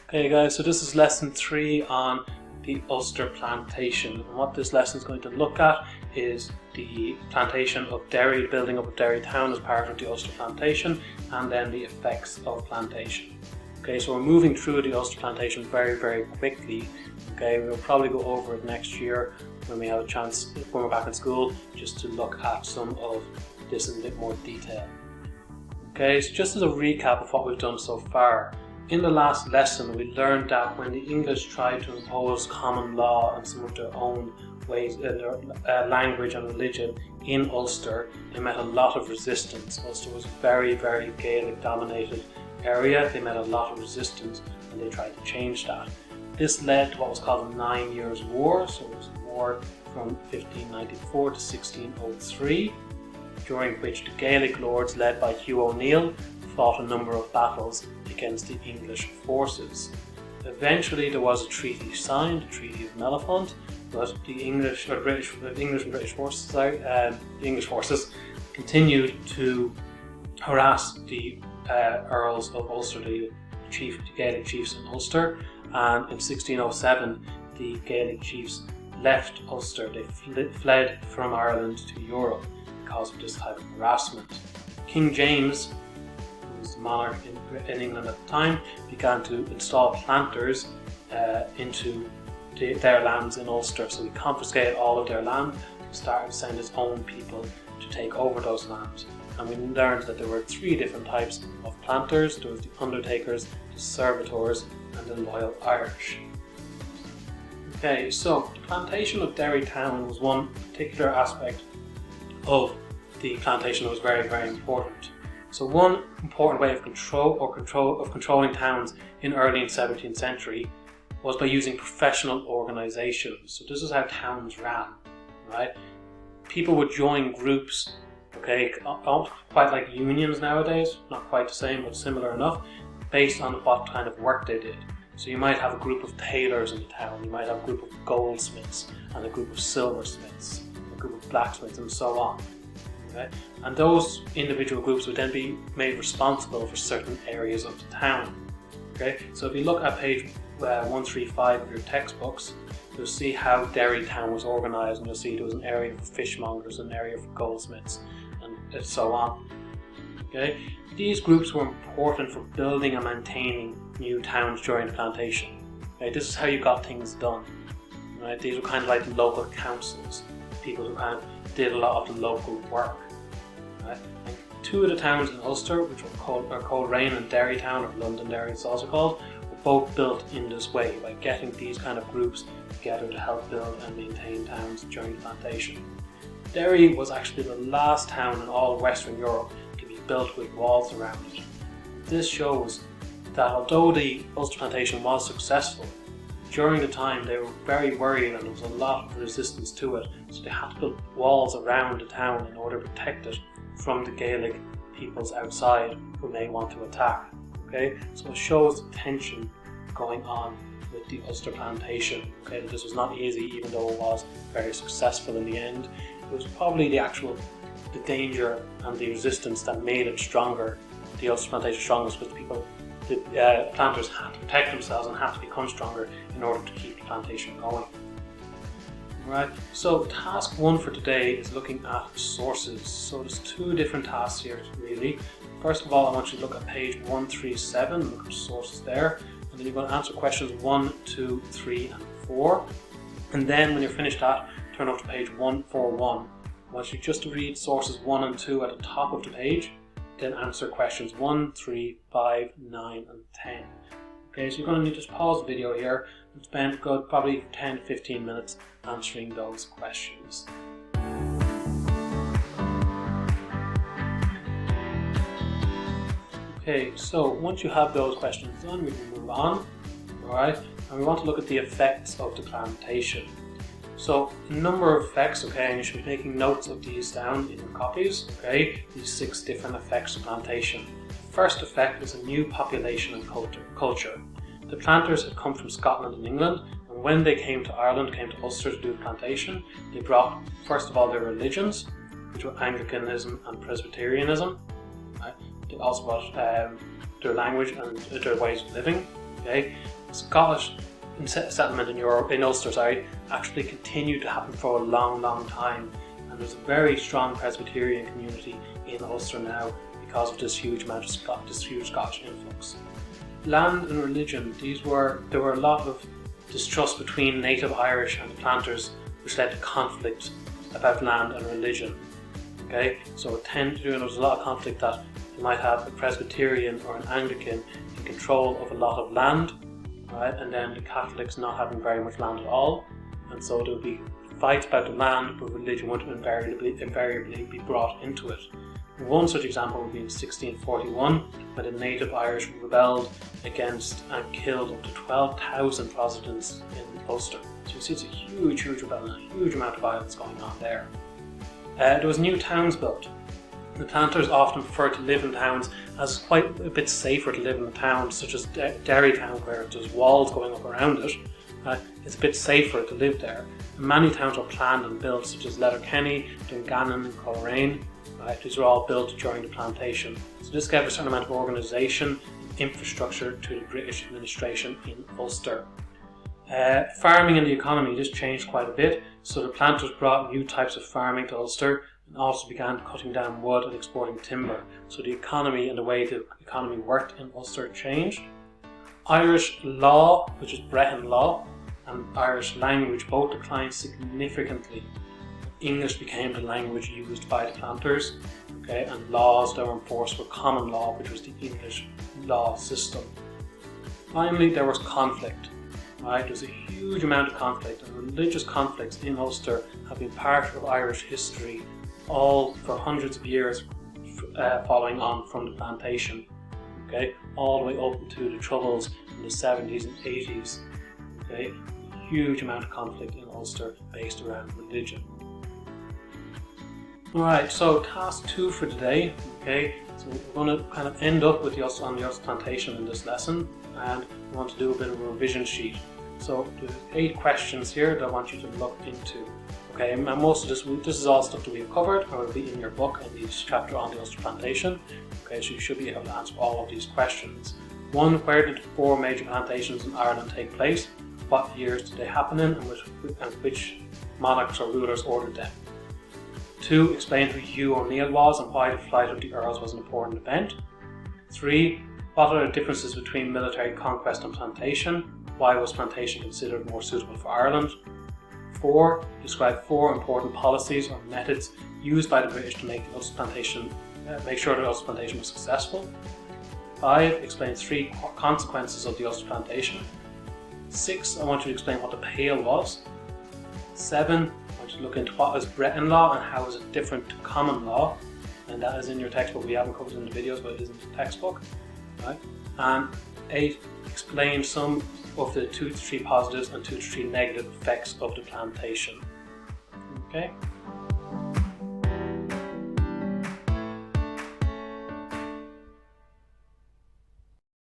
Okay guys, so this is lesson 3 on the Ulster Plantation, and what this lesson is going to look at is the plantation of Derry, the building up of Derry town as part of the Ulster Plantation, and then the effects of plantation. Okay, so we're moving through the Ulster Plantation very quickly. Okay, we'll probably go over it next year when we have a chance, when we're back in school, just to look at some of this in a bit more detail. Okay, so just as a recap of what we've done so far, in the last lesson we learned that when the English tried to impose common law and some of their own ways, their language and religion in Ulster, they met a lot of resistance. Ulster was a very Gaelic dominated area. They met a lot of resistance and they tried to change that. This led to what was called the 9 Years' War, so it was a war from 1594 to 1603, during which the Gaelic lords led by Hugh O'Neill fought a number of battles against the English forces. Eventually there was a treaty signed, the Treaty of Mellifont, but the English and British forces, the English forces continued to harass the Earls of Ulster, the Gaelic chiefs in Ulster, and in 1607 the Gaelic chiefs left Ulster. They fled from Ireland to Europe because of this type of harassment. King James, who was the monarch in England at the time, began to install planters into their lands in Ulster. So he confiscated all of their land and started to send his own people to take over those lands. And we learned that there were 3 different types of planters. There was the undertakers, the servitors, and the loyal Irish. Okay, so the plantation of Derry town was one particular aspect of the plantation that was very important. So one important way of controlling towns in early and 17th century was by using professional organizations. So this is how towns ran, right? People would join groups, okay, not quite like unions nowadays, not quite the same but similar enough, based on what kind of work they did. So you might have a group of tailors in the town, you might have a group of goldsmiths and a group of silversmiths, a group of blacksmiths, and so on. Okay? And those individual groups would then be made responsible for certain areas of the town. Okay? So if you look at page 135 of your textbooks, you'll see how Derry town was organised, and you'll see there was an area for fishmongers, an area for goldsmiths, and so on. Okay? These groups were important for building and maintaining new towns during the plantation. Okay? This is how you got things done. Right? These were kind of like the local councils, people who kind of did a lot of the local work. Right? And 2 of the towns in Ulster, which are Coleraine and Derry town, or Londonderry it's also called, were both built in this way, by getting these kind of groups together to help build and maintain towns during the plantation. Derry was actually the last town in all of Western Europe to be built with walls around it. This shows that although the Ulster Plantation was successful, during the time they were very worried and there was a lot of resistance to it, so they had to build walls around the town in order to protect it from the Gaelic peoples outside who may want to attack. Okay, so it shows the tension going on with the Ulster Plantation. Okay, this was not easy, even though it was very successful in the end. It was probably the danger and the resistance that made it stronger, the Ulster Plantation strongest, because the planters had to protect themselves and had to become stronger in order to keep the plantation going. Right, so task 1 for today is looking at sources. So there's 2 different tasks here really. First of all, I want you to look at page 137, look at sources there, and then you're going to answer questions 1, 2, 3 and 4. And then when you're finished that, turn over to page 141. I want you just to read sources 1 and 2 at the top of the page, then answer questions 1, 3, 5, 9 and 10. Okay, so you're going to need to pause the video here and spend probably 10 to 15 minutes answering those questions. Okay, so once you have those questions done, we can move on. Alright, and we want to look at the effects of the plantation. So a number of effects, okay, and you should be making notes of these down in your copies, okay, these 6 different effects of plantation. First effect is a new population and culture. The planters had come from Scotland and England, and when they came to Ireland, came to Ulster to do the plantation, they brought first of all their religions, which were Anglicanism and Presbyterianism. Right? They also brought their language and their ways of living. Okay, Scottish settlement in Ulster, actually continued to happen for a long, long time, and there's a very strong Presbyterian community in Ulster now because of this huge Scottish influx. Land and religion, there were a lot of distrust between native Irish and the planters, which led to conflict about land and religion. Okay, so there was a lot of conflict that you might have a Presbyterian or an Anglican in control of a lot of land, right, and then the Catholics not having very much land at all, and so there would be fights about the land, but religion would invariably be brought into it. One such example would be in 1641, when the native Irish rebelled against and killed up to 12,000 Protestants in Ulster. So you see it's a huge rebellion, a huge amount of violence going on there. There was new towns built. The planters often preferred to live in towns as it's quite a bit safer to live in a town such as Derry town, where there's walls going up around it. It's a bit safer to live there. And many towns were planned and built, such as Letterkenny, Dungannon and Coleraine. These were all built during the plantation. So this gave a certain amount of organisation and infrastructure to the British administration in Ulster. Farming and the economy, this changed quite a bit. So the planters brought new types of farming to Ulster and also began cutting down wood and exporting timber. So the economy and the way the economy worked in Ulster changed. Irish law, which is Brehon law, and Irish language both declined significantly. English became the language used by the planters, okay, and laws that were enforced were common law, which was the English law system. Finally, there was conflict. Right? There was a huge amount of conflict, and religious conflicts in Ulster have been part of Irish history all for hundreds of years, following on from the plantation, okay, all the way up to the Troubles in the 70s and 80s. Okay, huge amount of conflict in Ulster based around religion. Alright, so task 2 for today. Okay, so we're going to kind of end up with the Ulster plantation in this lesson, and we want to do a bit of a revision sheet. So there's 8 questions here that I want you to look into. Okay, and most of this is all stuff that we've covered, and will be in your book in the chapter on the Ulster plantation. Okay, so you should be able to answer all of these questions. 1, where did the 4 major plantations in Ireland take place? What years did they happen in, and which monarchs or rulers ordered them? 2, explain who Hugh O'Neill was and why the flight of the Earls was an important event. 3, what are the differences between military conquest and plantation? Why was plantation considered more suitable for Ireland? 4, describe 4 important policies or methods used by the British to make the Ulster plantation, make sure the Ulster plantation was successful. 5, explain 3 consequences of the Ulster plantation. 6, I want you to explain what the Pale was. 7, I want you to look into what is Brehon law and how is it different to common law, and that is in your textbook. We haven't covered it in the videos, but it is in the textbook. Right? And 8, explain some of the 2 to 3 positives and 2 to 3 negative effects of the plantation. Okay?